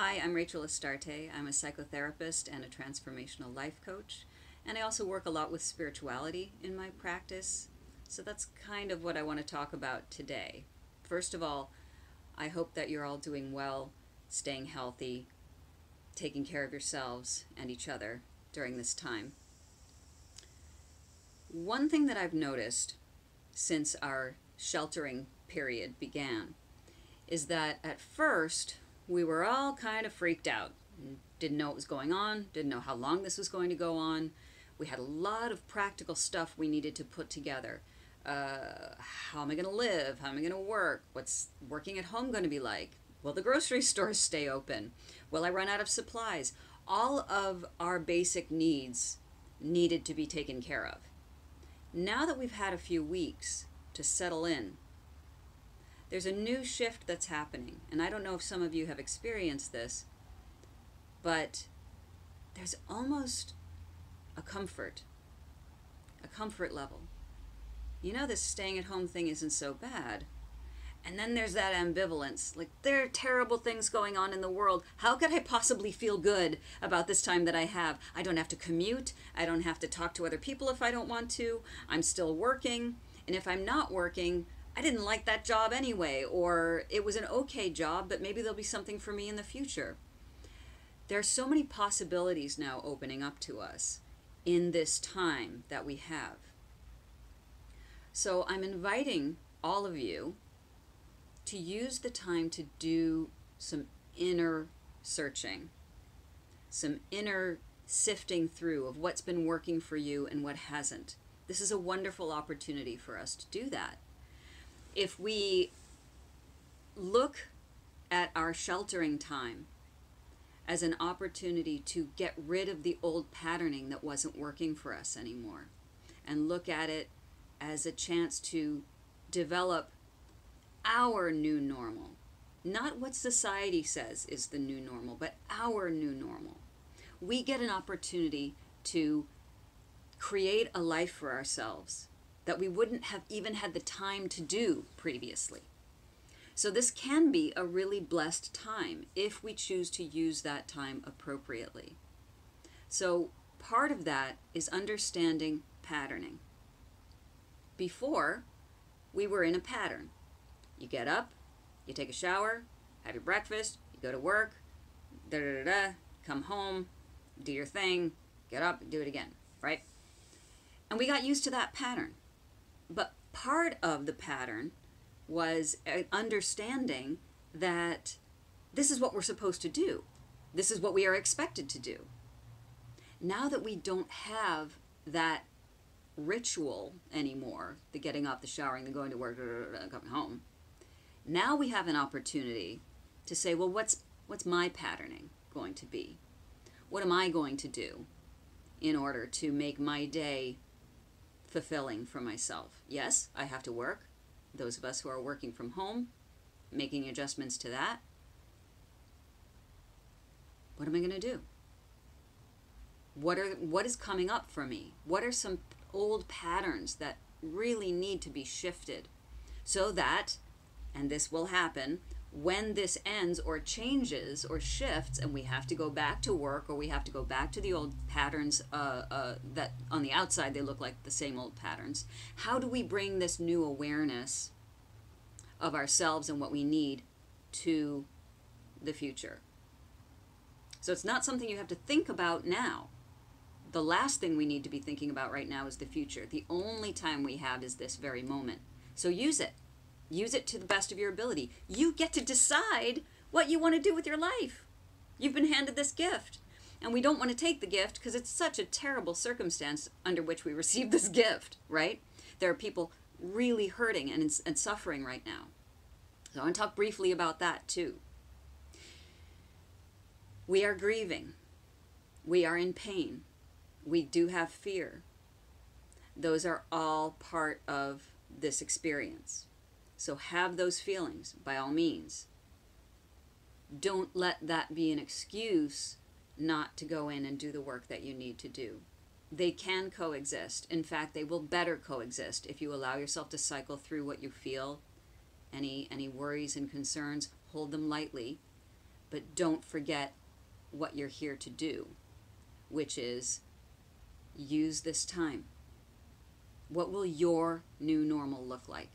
Hi, I'm Rachel Astarte. I'm a psychotherapist and a transformational life coach, and I also work a lot with spirituality in my practice. So that's kind of what I want to talk about today. First of all, I hope that you're all doing well, staying healthy, taking care of yourselves and each other during this time. One thing that I've noticed since our sheltering period began is that at first we were all kind of freaked out. Didn't know what was going on, didn't know how long this was going to go on. We had a lot of practical stuff we needed to put together. How am I going to live? How am I going to work? What's working at home going to be like? Will the grocery stores stay open? Will I run out of supplies? All of our basic needs needed to be taken care of. Now that we've had a few weeks to settle in, there's a new shift that's happening. And I don't know if some of you have experienced this, but there's almost a comfort level. You know, this staying at home thing isn't so bad. And then there's that ambivalence. Like, there are terrible things going on in the world. How could I possibly feel good about this time that I have? I don't have to commute. I don't have to talk to other people if I don't want to. I'm still working. And if I'm not working, I didn't like that job anyway, or it was an okay job, but maybe there'll be something for me in the future. There are so many possibilities now opening up to us in this time that we have. So I'm inviting all of you to use the time to do some inner searching, some inner sifting through of what's been working for you and what hasn't. This is a wonderful opportunity for us to do that. If we look at our sheltering time as an opportunity to get rid of the old patterning that wasn't working for us anymore, and look at it as a chance to develop our new normal, not what society says is the new normal, but our new normal, we get an opportunity to create a life for ourselves that we wouldn't have even had the time to do previously. So this can be a really blessed time if we choose to use that time appropriately. So part of that is understanding patterning. Before, we were in a pattern. You get up, you take a shower, have your breakfast, you go to work, come home, do your thing, get up, do it again, right? And we got used to that pattern. But part of the pattern was understanding that this is what we're supposed to do. This is what we are expected to do. Now that we don't have that ritual anymore, the getting up, the showering, the going to work, coming home, now we have an opportunity to say, well, what's my patterning going to be? What am I going to do in order to make my day fulfilling for myself? Yes, I have to work. Those of us who are working from home, making adjustments to that. What am I going to do? What is coming up for me? What are some old patterns that really need to be shifted so that, and this will happen, when this ends or changes or shifts and we have to go back to work or we have to go back to the old patterns that on the outside they look like the same old patterns, how do we bring this new awareness of ourselves and what we need to the future? So it's not something you have to think about now. The last thing we need to be thinking about right now is the future. The only time we have is this very moment. So use it. Use it to the best of your ability. You get to decide what you want to do with your life. You've been handed this gift. And we don't want to take the gift because it's such a terrible circumstance under which we receive this gift, right? There are people really hurting and suffering right now. So I want to talk briefly about that too. We are grieving. We are in pain. We do have fear. Those are all part of this experience. So have those feelings, by all means. Don't let that be an excuse not to go in and do the work that you need to do. They can coexist. In fact, they will better coexist if you allow yourself to cycle through what you feel, any worries and concerns, hold them lightly, but don't forget what you're here to do, which is use this time. What will your new normal look like?